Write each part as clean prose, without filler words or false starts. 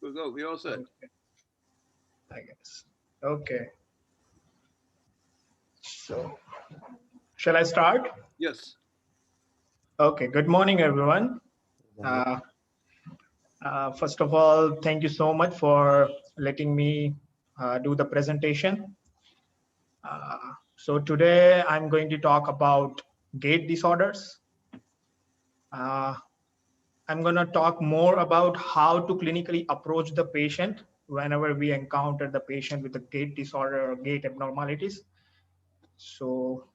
We'll go. We all set. Okay, I guess. Okay. So, shall I start? Yes. Okay. Good morning, everyone. Uh, First of all, thank you so much for letting me do the presentation. So today I'm going to talk about gait disorders. Uh, I'm going to talk more about how to clinically approach the patient whenever we encounter the patient with a gait disorder or gait abnormalities. So,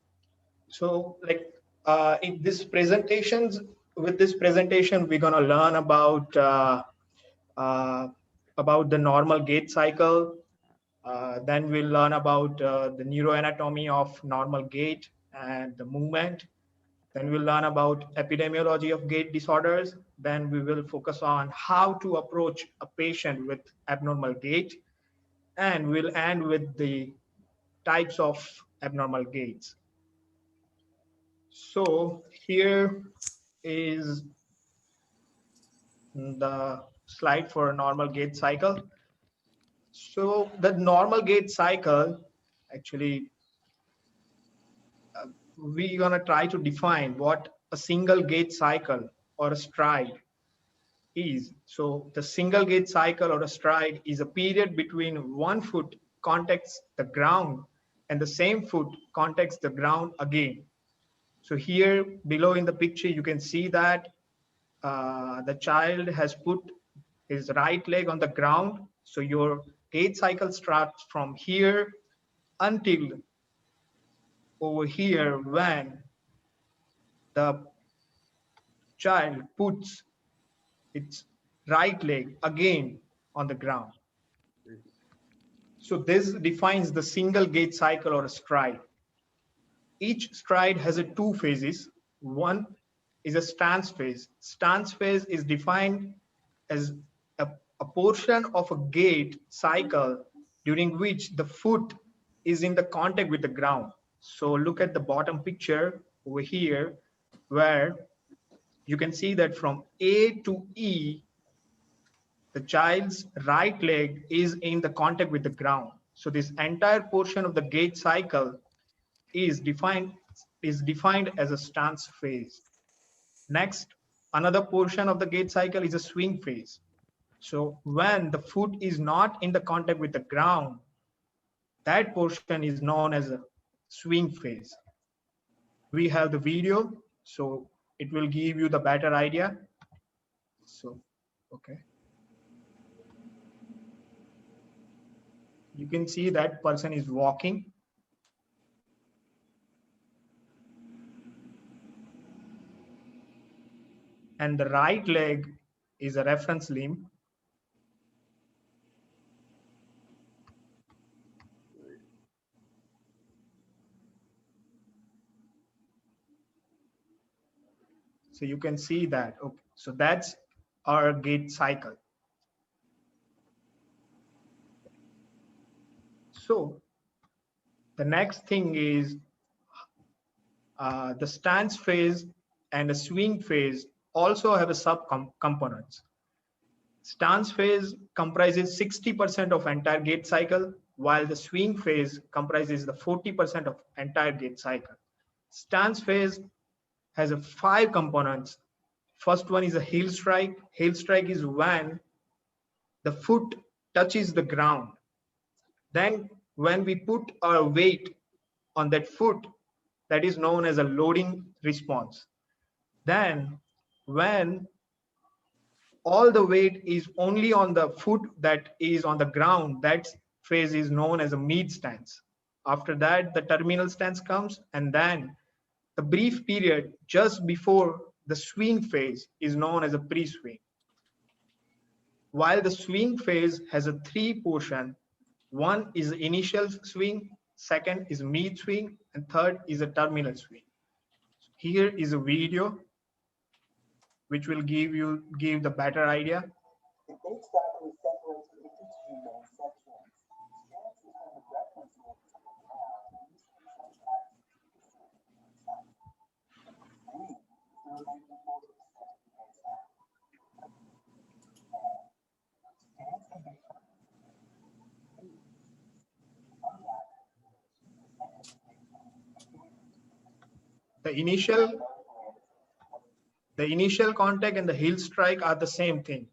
in this presentations, with this presentation, we're going to learn uh, about the normal gait cycle. Then we'll learn about the neuroanatomy of normal gait and the movement. Then we'll learn about epidemiology of gait disorders. Then we will focus on how to approach a patient with abnormal gait. And we'll end with the types of abnormal gaits. So here is the slide for a normal gait cycle. So the normal gait cycle, actually, we're gonna try to define what a single gait cycle or a stride is. So the single gait cycle or a stride is a period between one foot contacts the ground and the same foot contacts the ground again. So here below in the picture, you can see that the child has put his right leg on the ground. So your gait cycle starts from here until over here when the child puts its right leg again on the ground. So this defines the single gait cycle or a stride. Each stride has a two phases. One is a stance phase. Stance phase is defined as a portion of a gait cycle during which the foot is in the contact with the ground. So look at the bottom picture over here, where you can see that from A to E, the child's right leg is in the contact with the ground. So this entire portion of the gait cycle is defined as a stance phase. Next, another portion of the gait cycle is a swing phase. So when the foot is not in the contact with the ground, that portion is known as a swing phase. We have the video, so it will give you the better idea. So, okay. You can see that person is walking. And the right leg is a reference limb. So you can see that. Okay, so that's our gait cycle. So the next thing is the stance phase and the swing phase also have a sub components. Stance phase comprises 60% of entire gait cycle, while the swing phase comprises the 40% of entire gait cycle. Stance phase has a 5 components. First one is a heel strike. Heel strike is when the foot touches the ground. Then when we put our weight on that foot, that is known as a loading response. Then when all the weight is only on the foot that is on the ground, that phase is known as a mid stance. After that, the terminal stance comes, and then the brief period just before the swing phase is known as a pre-swing. While the swing phase has a 3 portion, one is initial swing, second is mid swing, and third is a terminal swing. Here is a video which will give the better idea. The gait cycle is separated into two main sections. Stance is when the reference limb is on the ground and this takes up approximately 50% of the gait cycle. Swing is the remaining 40% of the gait cycle. Stance The initial contact and the heel strike are the same thing.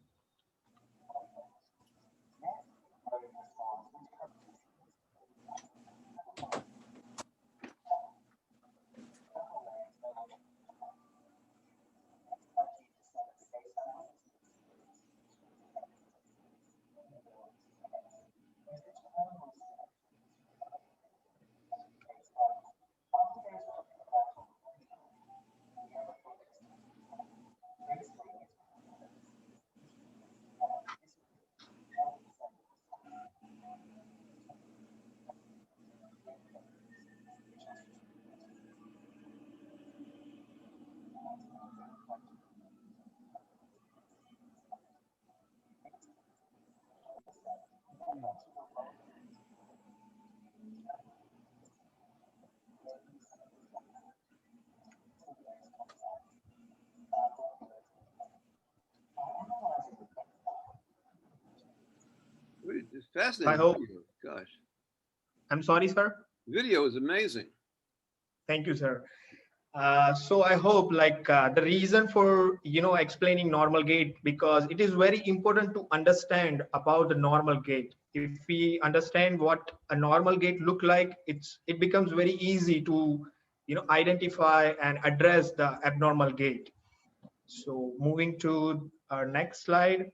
It's I fascinating hope. video. Gosh, I'm sorry, sir. video is amazing. Thank you, sir. So I hope the reason for explaining normal gait, because it is very important to understand about the normal gait. If we understand what a normal gait look like, it becomes very easy to identify and address the abnormal gait. So moving to our next slide,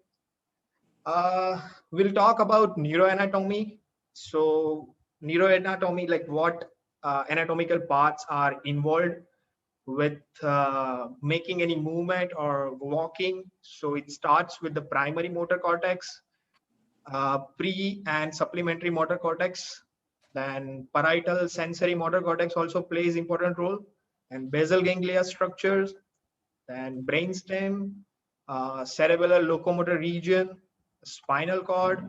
we'll talk about neuroanatomy. So neuroanatomy, like what anatomical parts are involved with making any movement or walking. So it starts with the primary motor cortex, pre and supplementary motor cortex. Then parietal sensory motor cortex also plays important role, and basal ganglia structures, then brainstem, cerebellar locomotor region, spinal cord,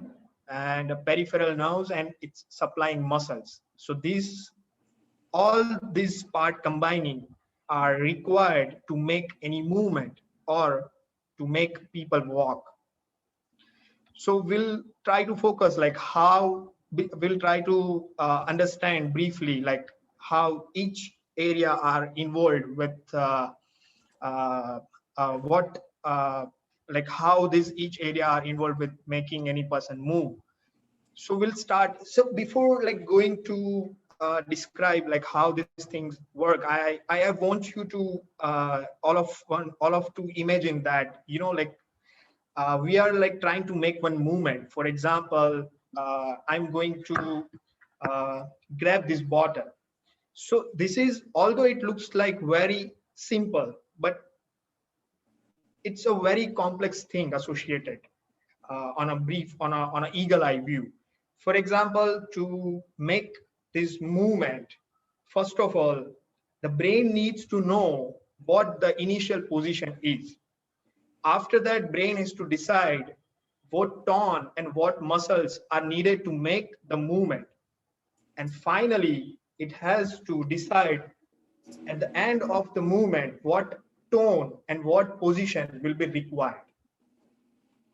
and peripheral nerves and its supplying muscles. So all these part combining are required to make any movement or to make people walk. So we'll try to focus like how we'll try to understand briefly like how each area are involved with uh, what like how this each area are involved with making any person move. So we'll start. So before like going to describe like how these things work, I want you to all of to imagine that like we are like trying to make one movement. For example, I'm going to uh, grab this bottle. So this is, although it looks like very simple, but it's a very complex thing associated on a brief on an eagle eye view. For example, to make this movement, first of all, the brain needs to know what the initial position is. After that, brain has to decide what tone and what muscles are needed to make the movement. And finally, it has to decide at the end of the movement what tone and what position will be required,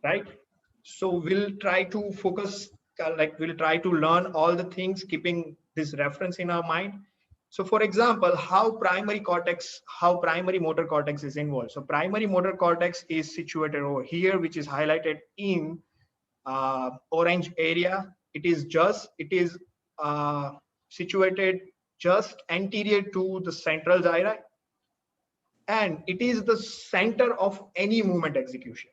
right? So we'll try to focus, like we'll try to learn all the things keeping this reference in our mind. So for example, how primary motor cortex is involved. So primary motor cortex is situated over here, which is highlighted in orange area. It is situated just anterior to the central gyri, and it is the center of any movement execution.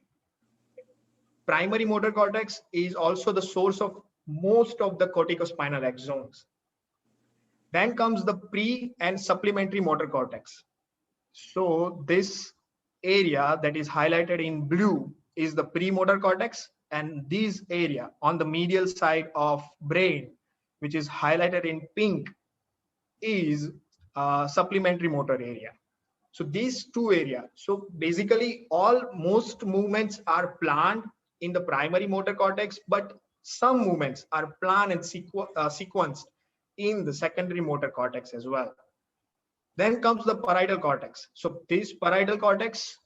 Primary motor cortex is also the source of most of the corticospinal axons. Then comes the pre and supplementary motor cortex. So this area that is highlighted in blue is the premotor cortex, and this area on the medial side of brain, which is highlighted in pink, is supplementary motor area. So these two areas. So basically, all most movements are planned in the primary motor cortex, but some movements are planned and sequenced in the secondary motor cortex as well. Then comes the parietal cortex. So this parietal cortex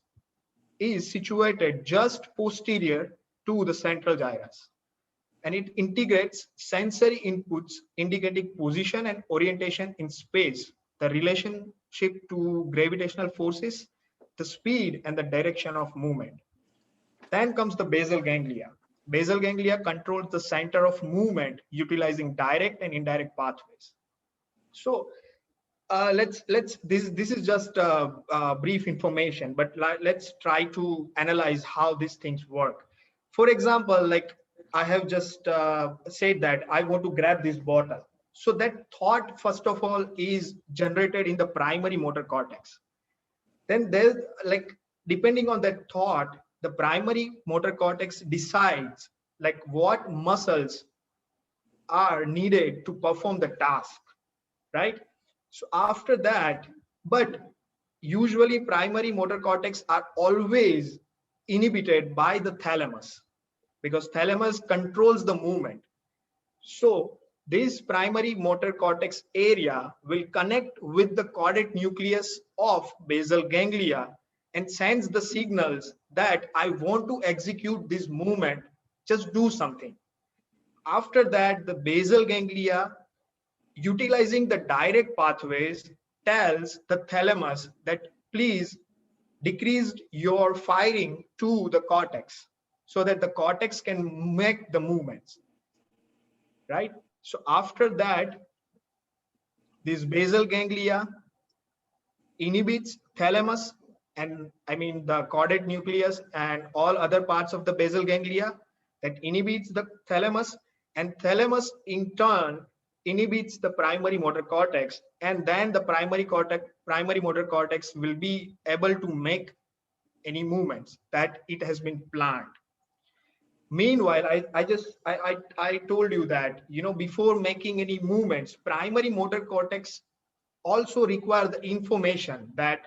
is situated just posterior to the central gyrus, and it integrates sensory inputs indicating position and orientation in space the relationship to gravitational forces, the speed and the direction of movement. Then comes the basal ganglia. Basal ganglia controls the center of movement utilizing direct and indirect pathways. So let's this is just brief information, but let's try to analyze how these things work. For example, like I have just said that I want to grab this bottle. So that thought, first of all, is generated in the primary motor cortex. Then there's like, depending on that thought, the primary motor cortex decides like what muscles are needed to perform the task, right? So after that, but usually primary motor cortex are always inhibited by the thalamus, because thalamus controls the movement. So this primary motor cortex area will connect with the caudate nucleus of basal ganglia and sends the signals that I want to execute this movement, just do something. After that, the basal ganglia, utilizing the direct pathways, tells the thalamus that please decrease your firing to the cortex so that the cortex can make the movements, right? So after that, this basal ganglia inhibits thalamus, and I mean the caudate nucleus and all other parts of the basal ganglia, that inhibits the thalamus, and thalamus in turn inhibits the primary motor cortex, and then the primary motor cortex will be able to make any movements that it has been planned. Meanwhile, I told you that, before making any movements, primary motor cortex also require the information that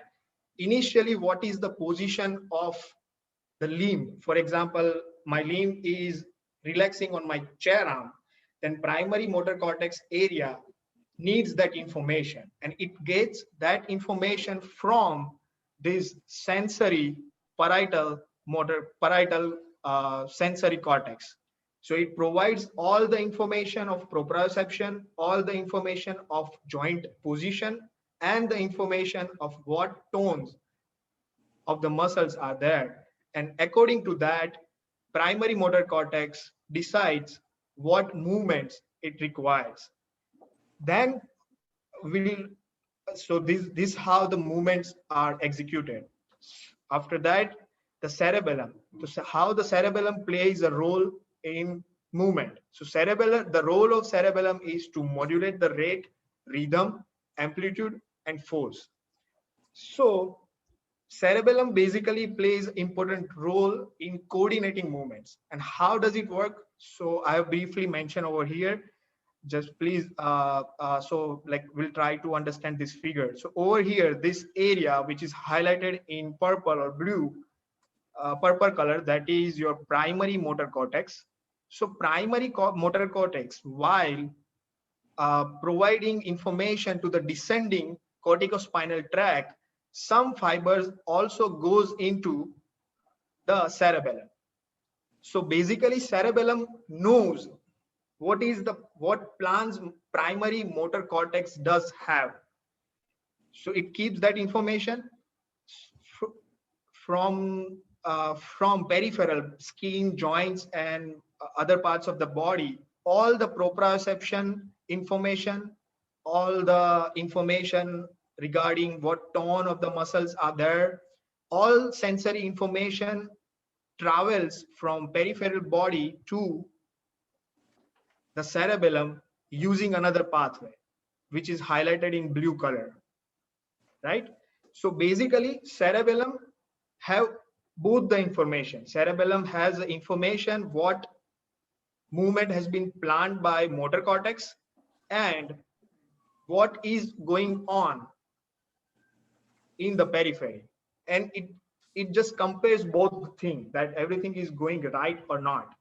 initially what is the position of the limb. For example, my limb is relaxing on my chair arm, then primary motor cortex area needs that information, and it gets that information from this sensory parietal sensory cortex. So it provides all the information of proprioception, all the information of joint position, and the information of what tones of the muscles are there. And according to that, primary motor cortex decides what movements it requires. Then will so this how the movements are executed. After that, the cerebellum. So how the cerebellum plays a role in movement. So cerebellum, the role of cerebellum is to modulate the rate, rhythm, amplitude, and force. So cerebellum basically plays important role in coordinating movements. And how does it work? So I have briefly mentioned over here. Just please, so like we'll try to understand this figure. So over here, this area which is highlighted in purple or blue, purple color, that is your primary motor cortex. So primary motor cortex, while providing information to the descending corticospinal tract, some fibers also goes into the cerebellum. So basically cerebellum knows what plans primary motor cortex does have. So it keeps that information from peripheral skin, joints, and other parts of the body. All the proprioception information, all the information regarding what tone of the muscles are there, all sensory information travels from peripheral body to the cerebellum using another pathway, which is highlighted in blue color, right? So basically cerebellum have both the information. Cerebellum has the information what movement has been planned by motor cortex and what is going on in the periphery, and it just compares both things, that everything is going right or not.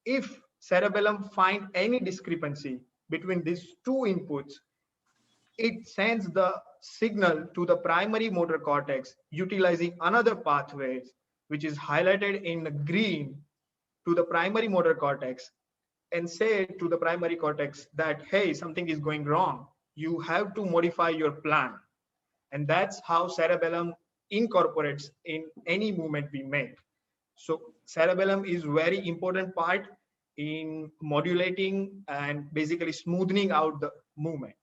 If cerebellum find any discrepancy between these two inputs, it sends the signal to the primary motor cortex utilizing another pathways, which is highlighted in green, to the primary motor cortex, and say to the primary cortex that, hey, something is going wrong. you have to modify your plan. And that's how cerebellum incorporates in any movement we make. So cerebellum is very important part in modulating and basically smoothing out the movement.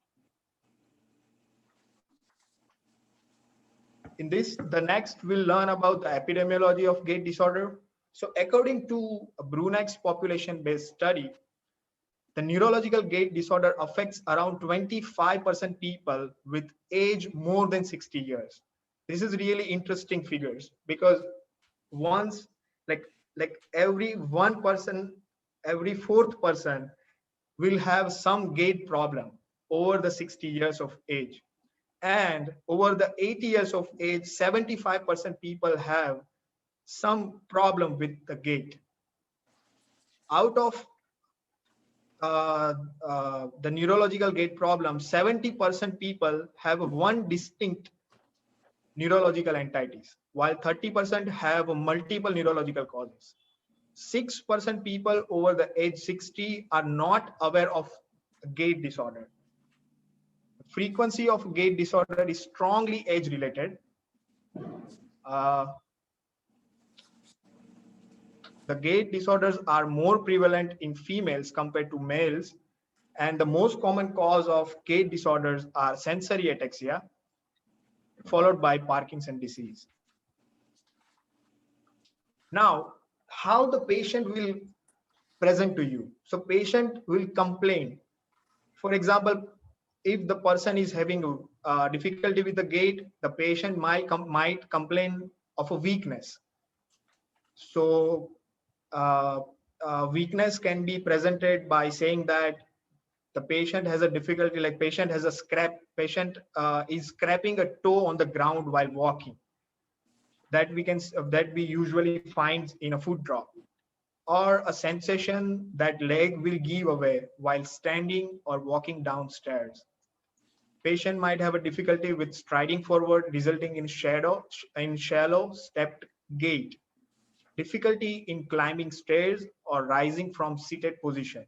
In this, the next we'll learn about the epidemiology of gait disorder. So according to a Brunei's population-based study, the neurological gait disorder affects around 25% people with age more than 60 years. This is really interesting figures because once like every one person, every fourth person will have some gait problem over the 60 years of age. And over the 80 years of age, 75% people have some problem with the gait. Out of the neurological gait problem, 70% people have one distinct neurological entities, while 30% have multiple neurological causes. 6% people over the age 60 are not aware of gait disorder. Frequency of gait disorder is strongly age related. Uh, the gait disorders are more prevalent in females compared to males, and the most common cause of gait disorders are sensory ataxia, followed by Parkinson's disease. Now, how the patient will present to you. So patient will complain. For example, if the person is having difficulty with the gait, the patient might complain of a weakness. So weakness can be presented by saying that the patient has a difficulty, like patient has a patient is scraping a toe on the ground while walking. That we usually find in a foot drop, or a sensation that leg will give away while standing or walking downstairs. Patient might have a difficulty with striding forward, resulting in shallow stepped gait, difficulty in climbing stairs or rising from seated position,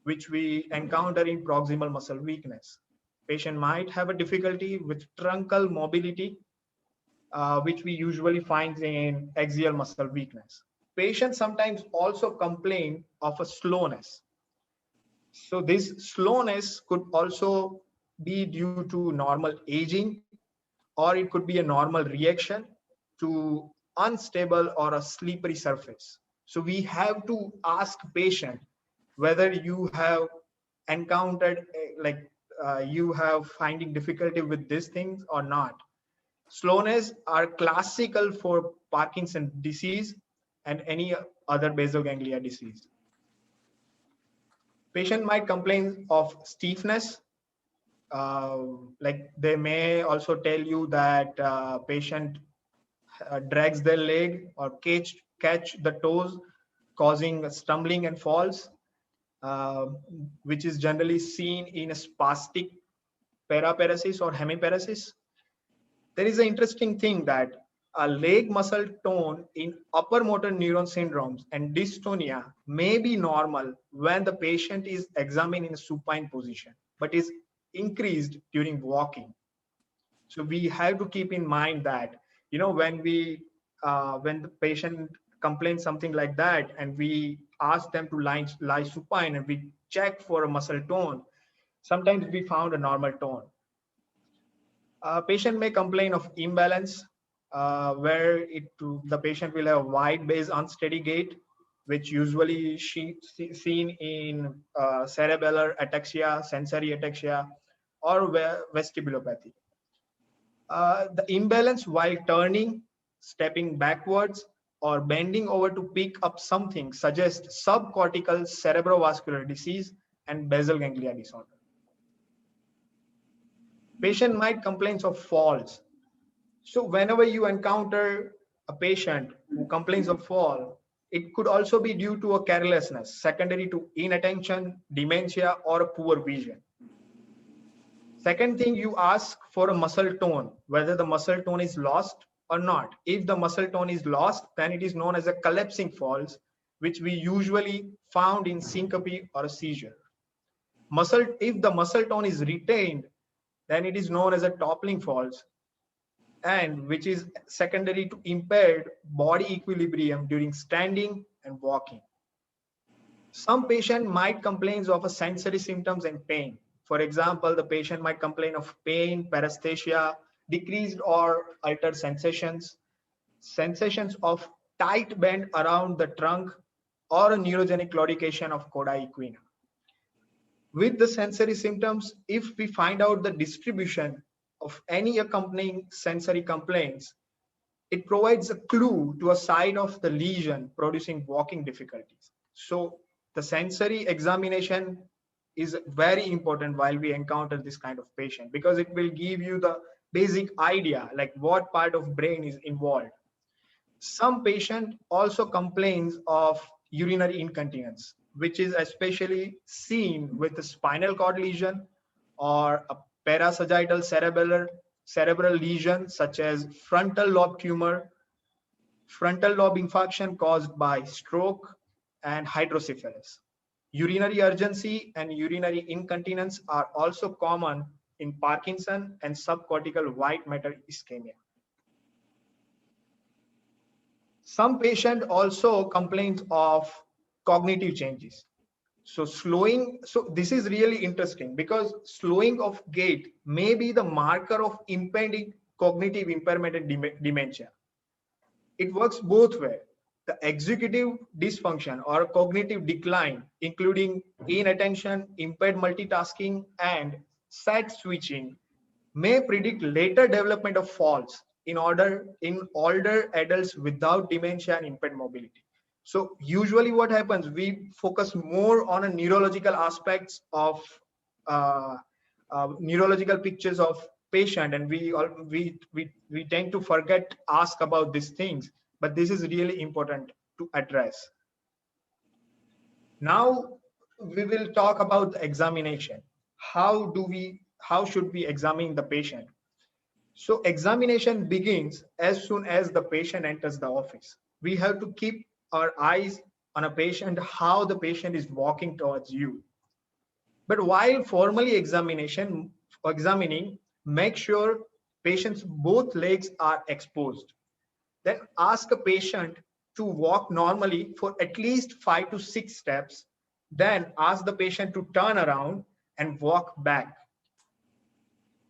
which we encounter in proximal muscle weakness. Patient might have a difficulty with truncal mobility, which we usually find in axial muscle weakness. Patients sometimes also complain of a slowness. So this slowness could also be due to normal aging, or it could be a normal reaction to unstable or a slippery surface. So we have to ask patient whether you have encountered you have finding difficulty with these things or not. Slowness are classical for Parkinson's disease and any other basal ganglia disease. Patient might complain of stiffness. Like they may also tell you that patient drags their leg or catch the toes, causing stumbling and falls, which is generally seen in a spastic paraparesis or hemiparesis. There is an interesting thing that a leg muscle tone in upper motor neuron syndromes and dystonia may be normal when the patient is examined in a supine position, but is increased during walking. So we have to keep in mind that, you know, when the patient complains something like that, and we ask them to lie supine and we check for a muscle tone, sometimes we found a normal tone. Patient may complain of imbalance, where the patient will have wide base unsteady gait, which usually seen in cerebellar ataxia, sensory ataxia, or vestibulopathy. The imbalance while turning, stepping backwards, or bending over to pick up something suggests subcortical cerebrovascular disease and basal ganglia disorder. Patient might complain of falls. So whenever you encounter a patient who complains of fall, it could also be due to a carelessness, secondary to inattention, dementia, or a poor vision. Second thing, you ask for a muscle tone, whether the muscle tone is lost or not. If the muscle tone is lost, then it is known as a collapsing falls, which we usually found in syncope or a seizure. If the muscle tone is retained, then it is known as a toppling falls, and which is secondary to impaired body equilibrium during standing and walking. Some patient might complain of a sensory symptoms and pain. For example, the patient might complain of pain, paresthesia, decreased or altered sensations, sensations of tight bend around the trunk, or a neurogenic claudication of coda equina. With the sensory symptoms, if we find out the distribution of any accompanying sensory complaints, it provides a clue to a site of the lesion producing walking difficulties. So the sensory examination is very important while we encounter this kind of patient, because it will give you the basic idea like what part of brain is involved. Some patient also complains of urinary incontinence, which is especially seen with a spinal cord lesion or a parasagittal cerebral lesion such as frontal lobe tumor, frontal lobe infarction caused by stroke, and hydrocephalus. Urinary urgency and urinary incontinence are also common in Parkinson and subcortical white matter ischemia. Some patient also complains of cognitive changes. So this is really interesting because slowing of gait may be the marker of impending cognitive impairment and dementia. It works both ways. The executive dysfunction or cognitive decline, including inattention, impaired multitasking, and set switching, may predict later development of falls in older adults without dementia and impaired mobility. So usually what happens, we focus more on a neurological aspects of uh, neurological pictures of patient, and we tend to forget ask about these things, but this is really important to address. Now we will talk about the examination. How should we examine the patient? So examination begins as soon as the patient enters the office. We have to keep our eyes on a patient, how the patient is walking towards you. But while formally examining, make sure patient's both legs are exposed. Then ask a patient to walk normally for at least 5 to 6 steps. Then ask the patient to turn around and walk back.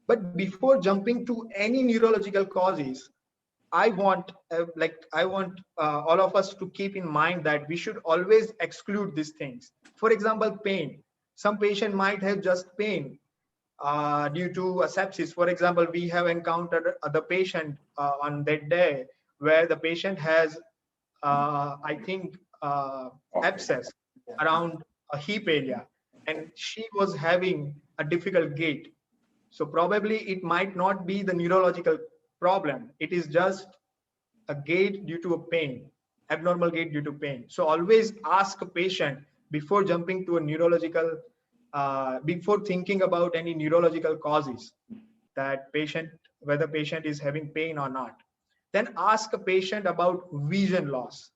But before jumping to any neurological causes, I want all of us to keep in mind that we should always exclude these things. For example, pain. Some patient might have just pain due to a sepsis. For example, we have encountered the patient on that day where the patient has, I think, abscess around a hip area, and she was having a difficult gait. So probably it might not be the neurological problem. It is just a gait due to a pain, abnormal gait due to pain. So always ask a patient before jumping to a neurological, before thinking about any neurological causes that patient, whether patient is having pain or not. Then ask a patient about vision loss,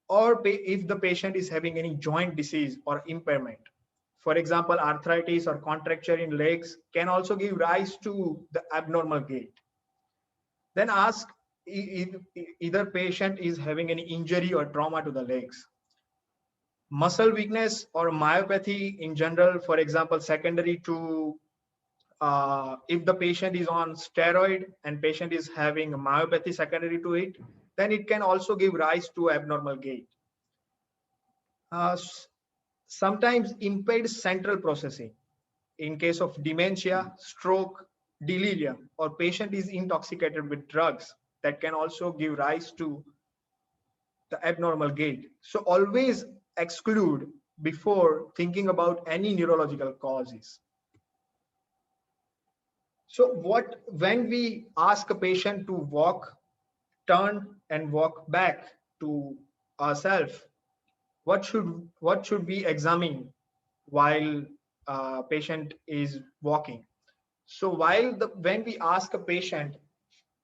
or if the patient is having any joint disease or impairment. For example, arthritis or contracture in legs can also give rise to the abnormal gait. Then ask if either patient is having any injury or trauma to the legs. Muscle weakness or myopathy in general, for example, secondary to if the patient is on steroid and patient is having a myopathy secondary to it, then it can also give rise to abnormal gait. Sometimes impaired central processing in case of dementia, stroke, delirium, or patient is intoxicated with drugs, that can also give rise to the abnormal gait. So always exclude before thinking about any neurological causes. So when we ask a patient to walk, turn and walk back to ourselves, what should we examine while patient is walking? So when we ask a patient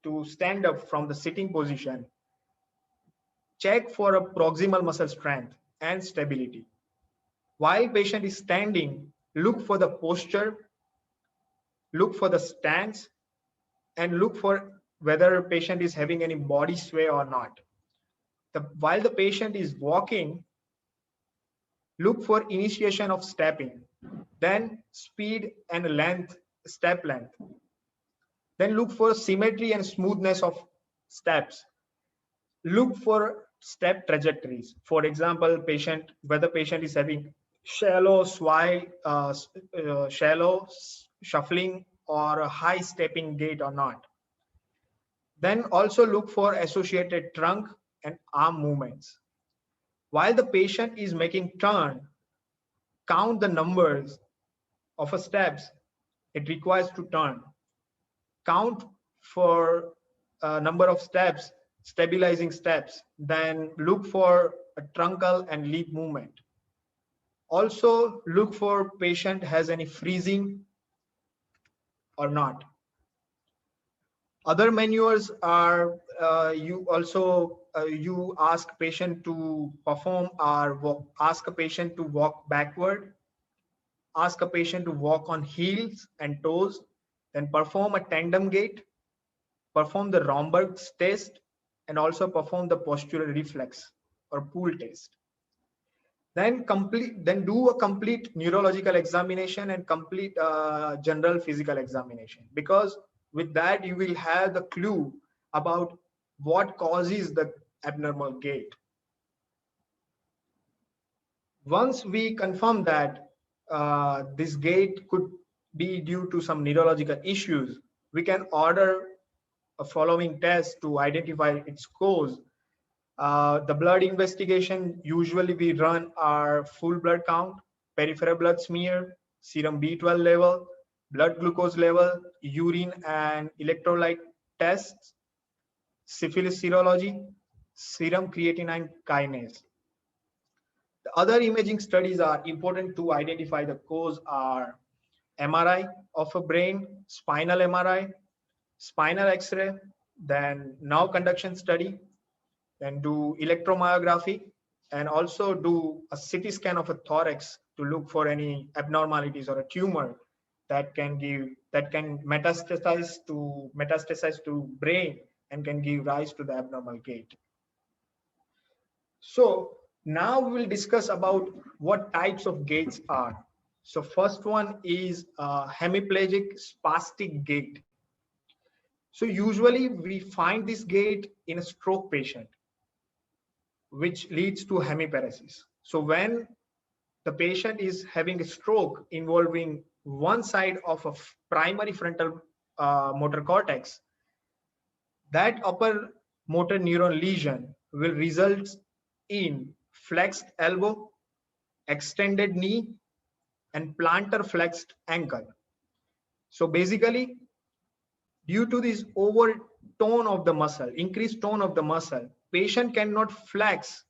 to stand up from the sitting position, check for a proximal muscle strength and stability. While patient is standing, look for the posture, look for the stance, and look for whether a patient is having any body sway or not. While the patient is walking, look for initiation of stepping, then speed and length, step length. Then look for symmetry and smoothness of steps. Look for step trajectories. For example, whether patient is having shallow shuffling or a high stepping gait or not. Then also look for associated trunk and arm movements. While the patient is making turn, count the numbers of a steps it requires to turn. Count for a number of steps, stabilizing steps, then look for a truncal and leap movement. Also look for patient has any freezing or not. Other maneuvers are you ask patient to perform or ask a patient to walk backward, ask a patient to walk on heels and toes, then perform a tandem gait, perform the Romberg's test, and also perform the postural reflex or pool test. Then do a complete neurological examination and complete general physical examination, because with that you will have the clue about what causes the abnormal gait. Once we confirm that this gait could be due to some neurological issues, we can order a following test to identify its cause. The blood investigation usually we run our full blood count, peripheral blood smear, serum B12 level, blood glucose level, urine and electrolyte tests, syphilis serology, serum creatinine kinase. The other imaging studies are important to identify the cause are MRI of a brain, spinal MRI, spinal X-ray, then nerve conduction study, then do electromyography, and also do a CT scan of a thorax to look for any abnormalities or a tumor that can metastasize to brain and can give rise to the abnormal gait. So now we will discuss about what types of gaits are. So first one is hemiplegic spastic gait. So usually we find this gait in a stroke patient, which leads to hemiparesis. So when the patient is having a stroke involving one side of a primary frontal motor cortex, that upper motor neuron lesion will result in flexed elbow, extended knee, and plantar flexed ankle. So basically, due to this overtone of the muscle, increased tone of the muscle, patient cannot flex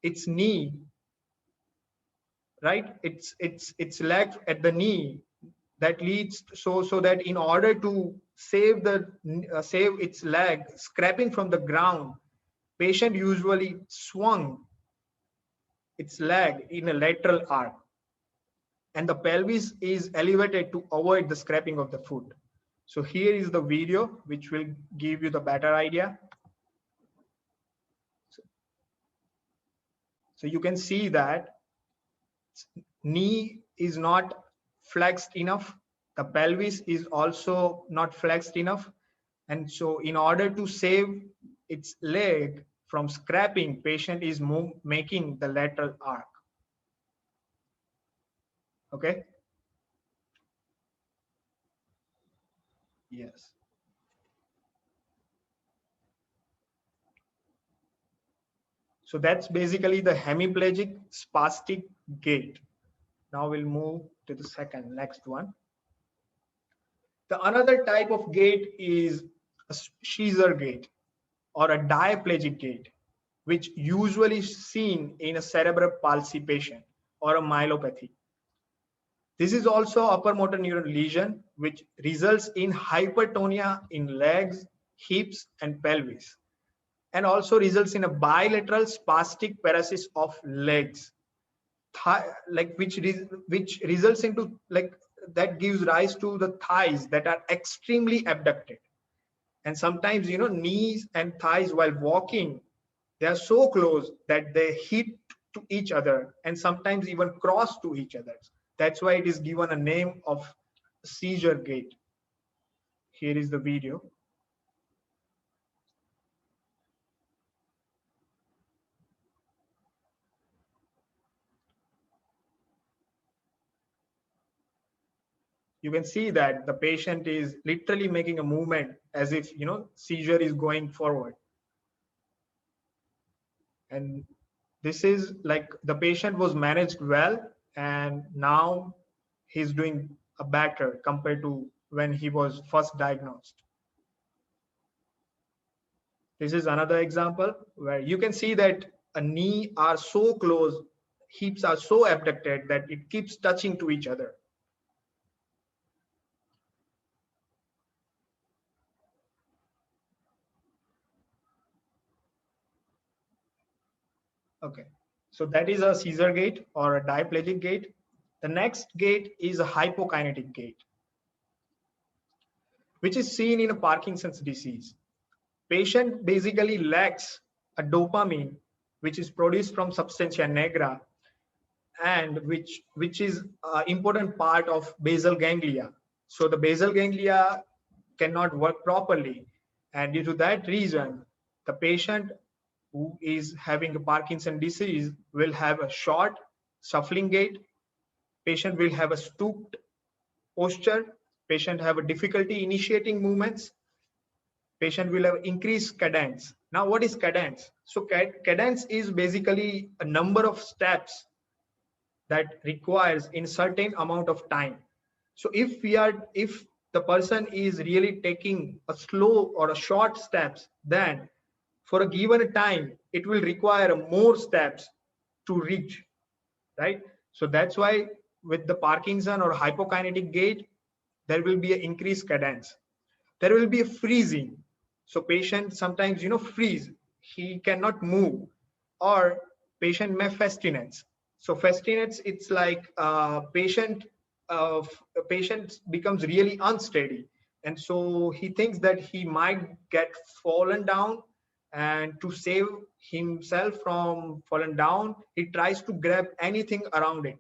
its knee, right? It's leg at the knee, that leads so that in order to save its leg scraping from the ground, patient usually swung its leg in a lateral arc, and the pelvis is elevated to avoid the scraping of the foot. So here is the video which will give you the better idea. So you can see that knee is not flexed enough, the pelvis is also not flexed enough, and so in order to save its leg from scraping, patient is making the lateral arc. Okay. Yes. So that's basically the hemiplegic spastic gait. Now we'll move to the next one. The another type of gait is a Scheser gait or a diplegic gait, which usually is seen in a cerebral palsy patient or a myelopathy. This is also upper motor neuron lesion, which results in hypertonia in legs, hips, and pelvis, and also results in a bilateral spastic paresis of legs. like which results into like that gives rise to the thighs that are extremely abducted. And sometimes, knees and thighs while walking, they are so close that they hit to each other and sometimes even cross to each other. That's why it is given a name of seizure gait. Here is the video. You can see that the patient is literally making a movement as if, seizure is going forward. And this is like the patient was managed well, and now he's doing a better compared to when he was first diagnosed. This is another example where you can see that a knee are so close, hips are so abducted that it keeps touching to each other. Okay, so that is a seizure gait or a diplegic gait. The next gait is a hypokinetic gait, which is seen in a Parkinson's disease. Patient basically lacks a dopamine, which is produced from substantia nigra, and which is an important part of basal ganglia. So the basal ganglia cannot work properly, and due to that reason, the patient who is having a Parkinson disease will have a short, shuffling gait. Patient will have a stooped posture. Patient have a difficulty initiating movements. Patient will have increased cadence. Now, what is cadence? So cadence is basically a number of steps that requires in certain amount of time. So if the person is really taking a slow or a short steps, then for a given time, it will require more steps to reach, right? So that's why with the Parkinson or hypokinetic gait, there will be an increased cadence. There will be a freezing. So patient sometimes, freeze. He cannot move, or patient may festinate. So festinate, it's like patient becomes really unsteady. And so he thinks that he might get fallen down, and to save himself from falling down, he tries to grab anything around it.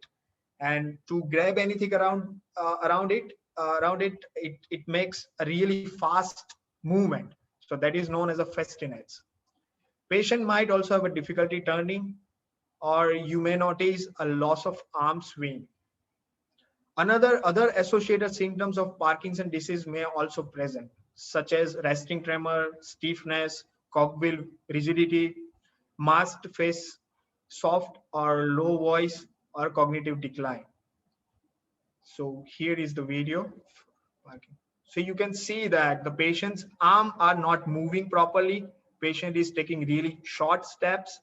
And to grab anything around it makes a really fast movement. So that is known as a festinance. Patient might also have a difficulty turning, or you may notice a loss of arm swing. Other associated symptoms of Parkinson disease may also present, such as resting tremor, stiffness, cogwheel rigidity, masked face, soft or low voice, or cognitive decline. So here is the video. So you can see that the patient's arm are not moving properly. Patient is taking really short steps.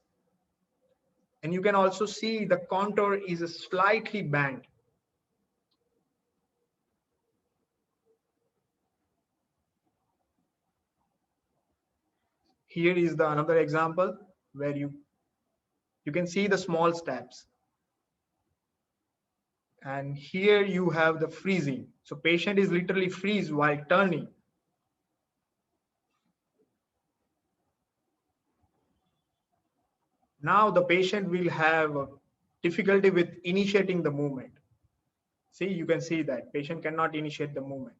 And you can also see the contour is slightly bent. Here is the another example where you can see the small steps. And here you have the freezing. So patient is literally freeze while turning. Now the patient will have difficulty with initiating the movement. See, you can see that patient cannot initiate the movement.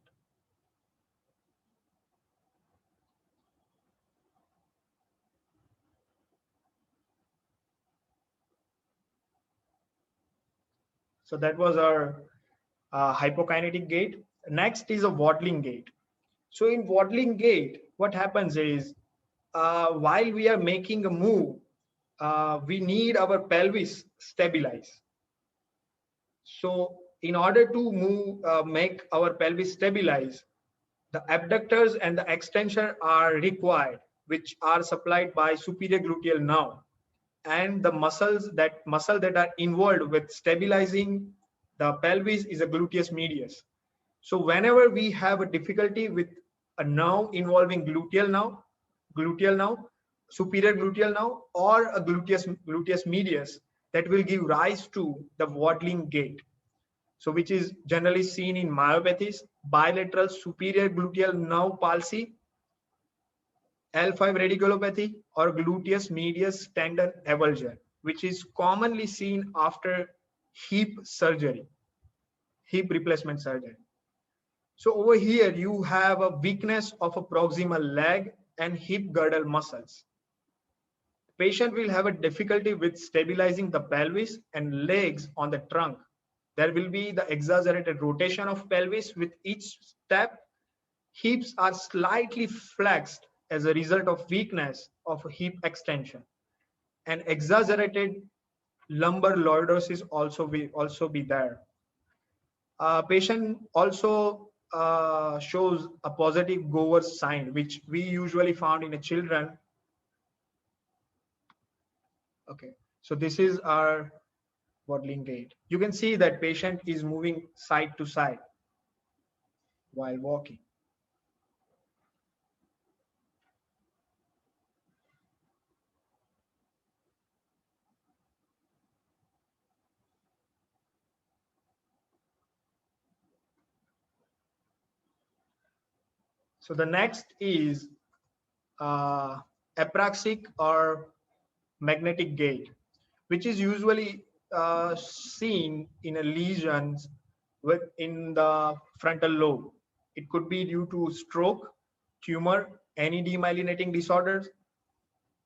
So that was our hypokinetic gait. Next is a waddling gait. So in waddling gait, what happens is while we are making a move, we need our pelvis stabilize. So in order to move, make our pelvis stabilize, the abductors and the extension are required, which are supplied by superior gluteal nerve. And the muscle that are involved with stabilizing the pelvis is a gluteus medius. So whenever we have a difficulty with a nerve involving gluteal nerve, superior gluteal nerve, or a gluteus medius, that will give rise to the waddling gait. So which is generally seen in myopathies, bilateral superior gluteal nerve palsy, L5 radiculopathy, or gluteus medius tendon avulsion, which is commonly seen after hip surgery, hip replacement surgery. So over here, you have a weakness of a proximal leg and hip girdle muscles. Patient will have a difficulty with stabilizing the pelvis and legs on the trunk. There will be the exaggerated rotation of pelvis with each step. Hips are slightly flexed as a result of weakness of hip extension, and exaggerated lumbar lordosis also be there. Patient also shows a positive Gower's sign, which we usually found in the children. Okay, so this is our waddling gait. You can see that patient is moving side to side while walking. So the next is apraxic or magnetic gait, which is usually seen in a lesions in the frontal lobe. It could be due to stroke, tumor, any demyelinating disorders,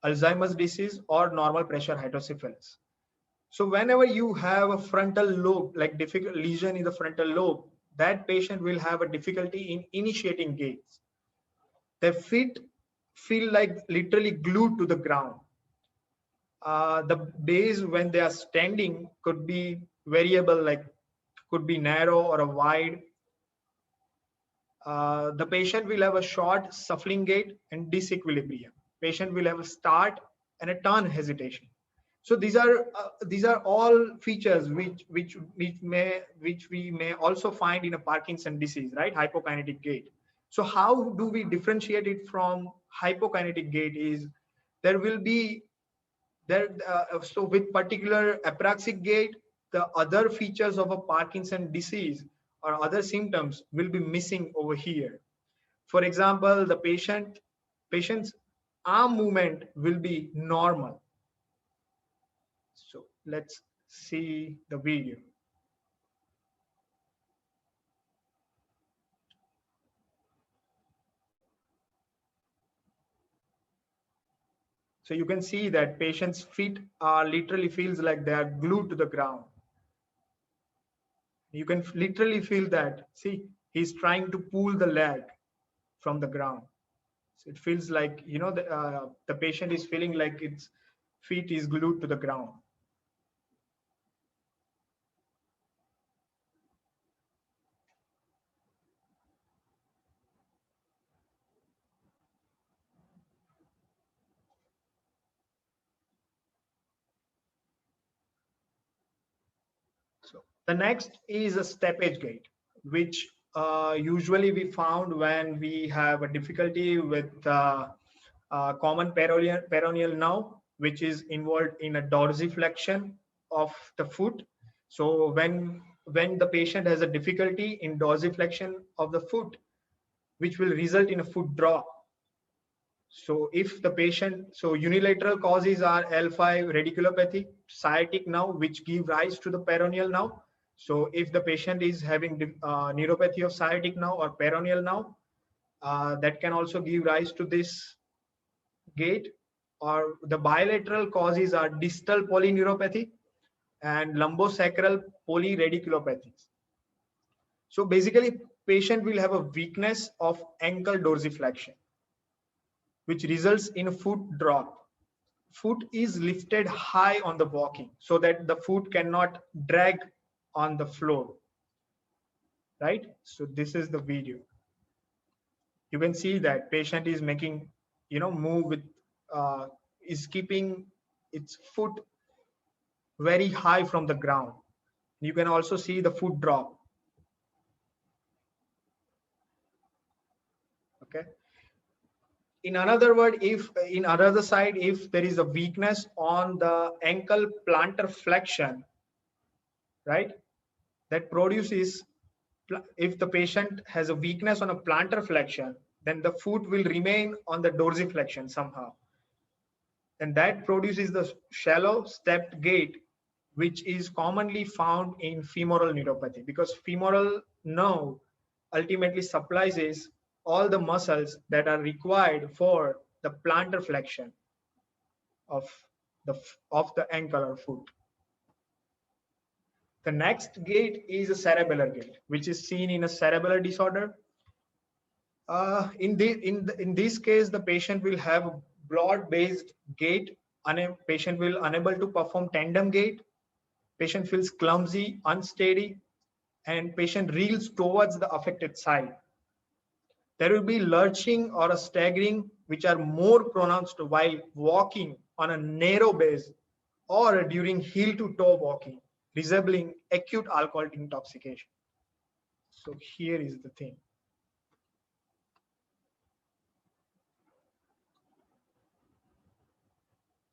Alzheimer's disease, or normal pressure hydrocephalus. So whenever you have a frontal lobe, like difficult lesion in the frontal lobe, that patient will have a difficulty in initiating gaits. Their feet feel like literally glued to the ground. The base when they are standing could be variable, like could be narrow or a wide. The patient will have a short shuffling gait and disequilibrium. Patient will have a start and a turn hesitation. So these are all features which we may also find in a Parkinson disease, right? Hypokinetic gait. So how do we differentiate it from hypokinetic gait? Is there will be there so with particular apraxic gait, the other features of a Parkinson disease or other symptoms will be missing over here. For example, the patient's arm movement will be normal. So let's see the video. So you can see that patient's feet are literally feels like they are glued to the ground. You can literally feel that. See, he's trying to pull the leg from the ground. So it feels like, you know, the patient is feeling like its feet is glued to the ground. So the next is a steppage gait, which usually we found when we have a difficulty with common peroneal nerve, which is involved in a dorsiflexion of the foot. So when the patient has a difficulty in dorsiflexion of the foot, which will result in a foot drop. So if the patient, so unilateral causes are L5 radiculopathy, sciatic nerve, which give rise to the peroneal nerve. So if the patient is having neuropathy of sciatic nerve or peroneal nerve, that can also give rise to this gait. Or the bilateral causes are distal polyneuropathy and lumbosacral polyradiculopathies. So basically, patient will have a weakness of ankle dorsiflexion, which results in a foot drop. Foot is lifted high on the walking so that the foot cannot drag on the floor, right? So this is the video. You can see that patient is making, you know, move with, is keeping its foot very high from the ground. You can also see the foot drop. Okay. In another word, if in another side, if there is a weakness on the ankle plantar flexion, right, that produces, if the patient has a weakness on a plantar flexion, then the foot will remain on the dorsiflexion somehow. And that produces the shallow stepped gait, which is commonly found in femoral neuropathy, because femoral nerve ultimately supplies is all the muscles that are required for the plantar flexion of the ankle or foot. The next gait is a cerebellar gait, which is seen in a cerebellar disorder. In this case, the patient will have a broad-based gait. Patient will unable to perform tandem gait. Patient feels clumsy, unsteady, and patient reels towards the affected side. There will be lurching or a staggering, which are more pronounced while walking on a narrow base or during heel to toe walking, resembling acute alcohol intoxication. So here is the thing.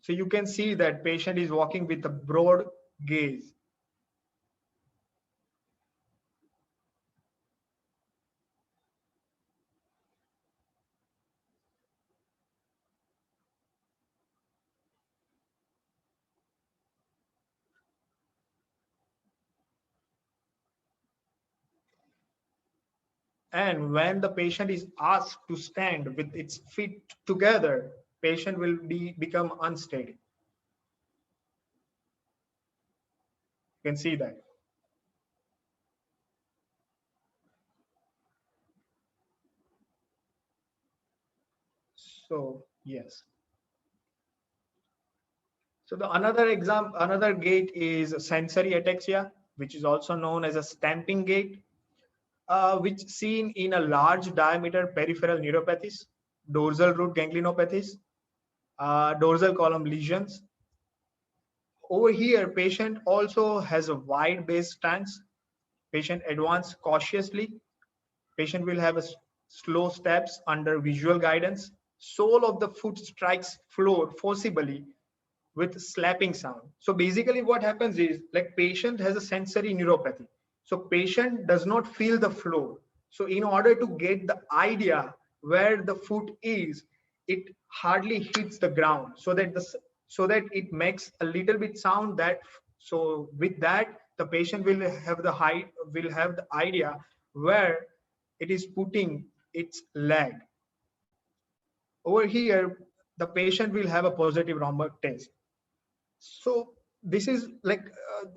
So you can see that patient is walking with a broad gaze. And when the patient is asked to stand with its feet together, patient will become unsteady. You can see that. So yes. So the another gait is sensory ataxia, which is also known as a stamping gait, which seen in a large diameter peripheral neuropathies, dorsal root ganglionopathies, dorsal column lesions. Over here, patient also has a wide base stance. Patient advance cautiously. Patient will have a slow steps under visual guidance. Sole of the foot strikes floor forcibly with slapping sound. So basically what happens is, like, patient has a sensory neuropathy. So patient does not feel the floor. So in order to get the idea where the foot is, it hardly hits the ground, so that it makes a little bit sound. That so with that, the patient will have the idea where it is putting its leg. Over here, the patient will have a positive Romberg test. So this is like,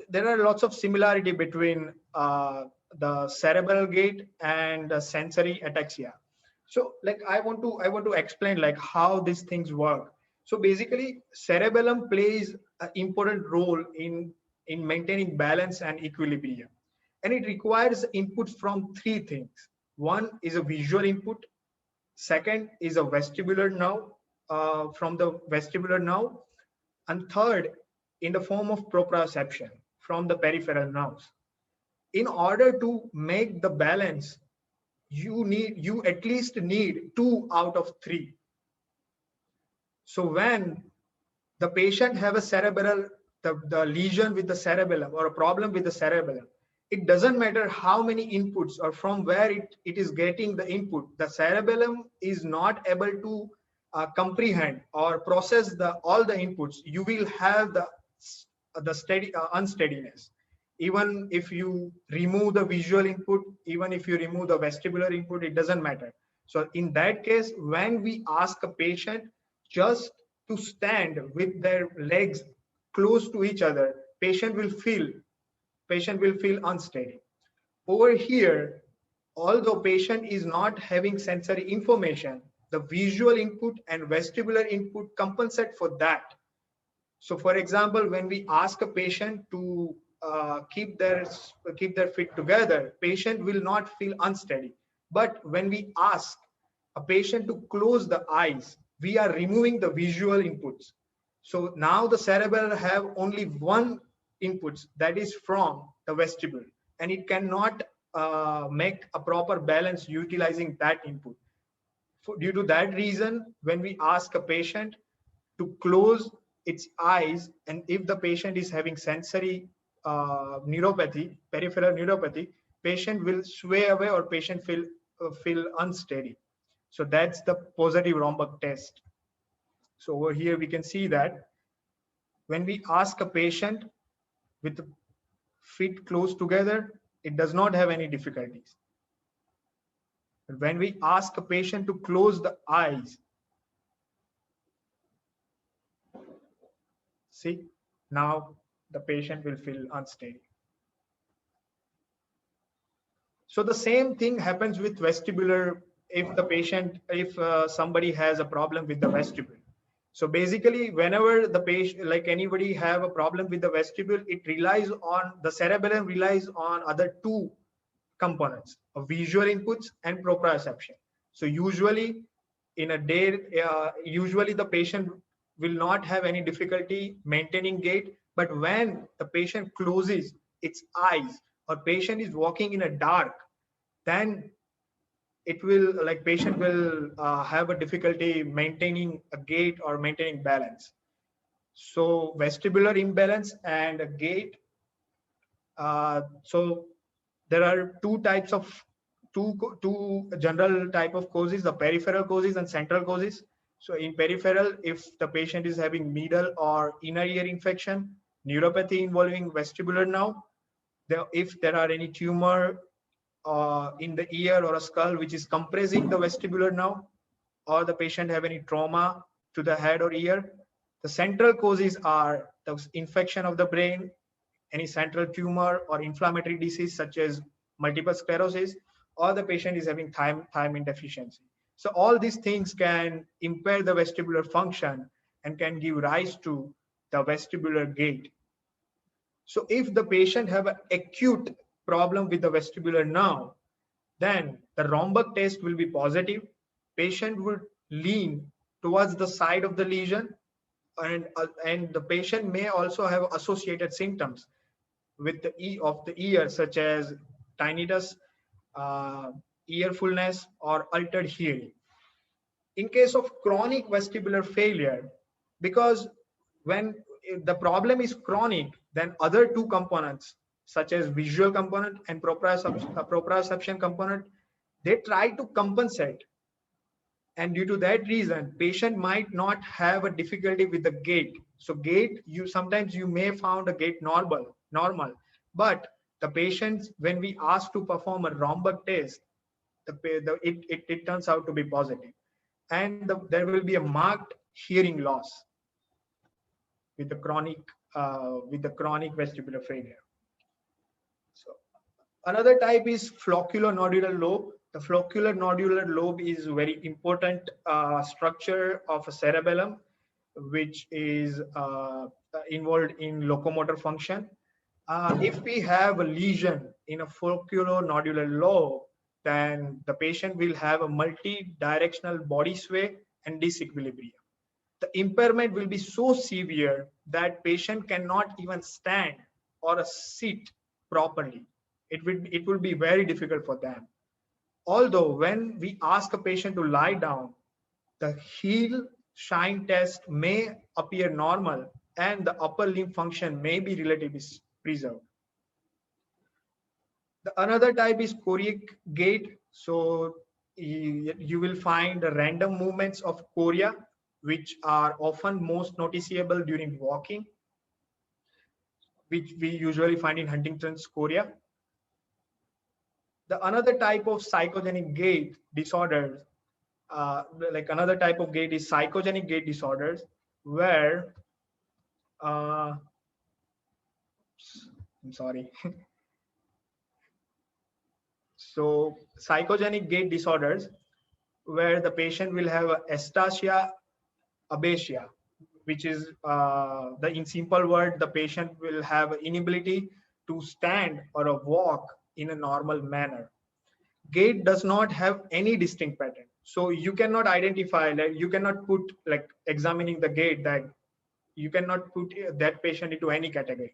there are lots of similarity between the cerebral gait and the sensory ataxia. So like I want to explain like how these things work. So basically, cerebellum plays an important role in maintaining balance and equilibrium, and it requires inputs from three things. One is a visual input. Second is a vestibular nerve, from the vestibular nerve, and third, in the form of proprioception from the peripheral nerves. In order to make the balance, you at least need 2 out of 3. So when the patient have a cerebral, the lesion with the cerebellum or a problem with the cerebellum, it doesn't matter how many inputs or from where it is getting the input, the cerebellum is not able to comprehend or process all the inputs. You will have the steady unsteadiness. Even if you remove the visual input, even if you remove the vestibular input, it doesn't matter. So in that case, when we ask a patient just to stand with their legs close to each other, patient will feel unsteady. Over here, although patient is not having sensory information, the visual input and vestibular input compensate for that. So for example, when we ask a patient to keep their feet together, patient will not feel unsteady. But when we ask a patient to close the eyes, we are removing the visual inputs. So now the cerebral have only one inputs, that is from the vestibule, and it cannot make a proper balance utilizing that input. Due to that reason, when we ask a patient to close its eyes, and if the patient is having sensory neuropathy, peripheral neuropathy, patient will sway away or patient feel unsteady. So that's the positive Romberg test. So over here we can see that when we ask a patient with the feet close together, it does not have any difficulties. But when we ask a patient to close the eyes, see, now the patient will feel unsteady. So the same thing happens with vestibular if somebody has a problem with the vestibule. So basically, whenever the patient, like anybody have a problem with the vestibule, the cerebellum relies on other two components of visual inputs and proprioception. So usually in a day, usually the patient will not have any difficulty maintaining gait, but when the patient closes its eyes or patient is walking in a dark, then it will like patient will have a difficulty maintaining a gait or maintaining balance. So vestibular imbalance and a gait. So there are two general type of causes: the peripheral causes and central causes. So in peripheral, if the patient is having middle or inner ear infection, neuropathy involving vestibular nerve, if there are any tumor in the ear or a skull which is compressing the vestibular nerve, or the patient have any trauma to the head or ear. The central causes are the infection of the brain, any central tumor or inflammatory disease such as multiple sclerosis, or the patient is having thiamine deficiency. So all these things can impair the vestibular function and can give rise to the vestibular gait. So if the patient have an acute problem with the vestibular nerve, then the Romberg test will be positive. Patient would lean towards the side of the lesion, and the patient may also have associated symptoms with the of the ear, such as tinnitus, earfulness, or altered hearing. In case of chronic vestibular failure, because when the problem is chronic, then other two components, such as visual component and proprioception component, they try to compensate. And due to that reason, patient might not have a difficulty with the gait. So gait, sometimes you may found a gait normal, but the patients, when we ask to perform a Romberg test, it turns out to be positive, and there will be a marked hearing loss with the chronic vestibular failure. So another type is flocculonodular lobe. The flocculonodular lobe is a very important structure of a cerebellum, which is involved in locomotor function. If we have a lesion in a flocculonodular lobe, then the patient will have a multi-directional body sway and disequilibrium. The impairment will be so severe that patient cannot even stand or sit properly. It will be very difficult for them. Although when we ask a patient to lie down, the heel shine test may appear normal and the upper limb function may be relatively preserved. The another type is choreic gait. So you will find the random movements of chorea, which are often most noticeable during walking, which we usually find in Huntington's chorea. The another type of psychogenic gait disorders, another type of gait is psychogenic gait disorders, where I'm sorry. So psychogenic gait disorders, where the patient will have astasia abasia, which is in simple word, the patient will have inability to stand or walk in a normal manner. Gait does not have any distinct pattern, so you cannot identify, like you cannot put, like examining the gait, that you cannot put that patient into any category.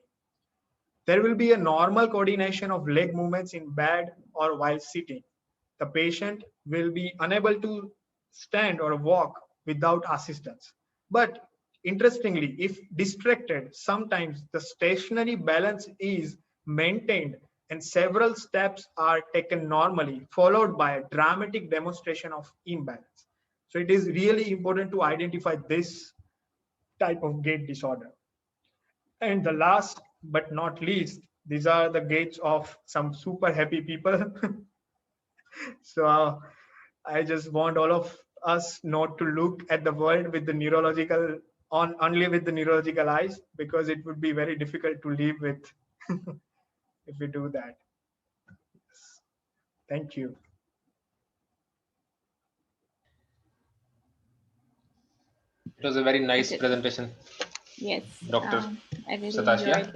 There will be a normal coordination of leg movements in bed or while sitting. The patient will be unable to stand or walk without assistance. But interestingly, if distracted, sometimes the stationary balance is maintained and several steps are taken normally, followed by a dramatic demonstration of imbalance. So it is really important to identify this type of gait disorder. And the last but not least, these are the gaits of some super happy people. So I just want all of us not to look at the world with the neurological on only with the neurological eyes, because it would be very difficult to live with if we do that. Thank you. It was a very nice Okay. presentation, Yes, Dr. I really Satasya. enjoyed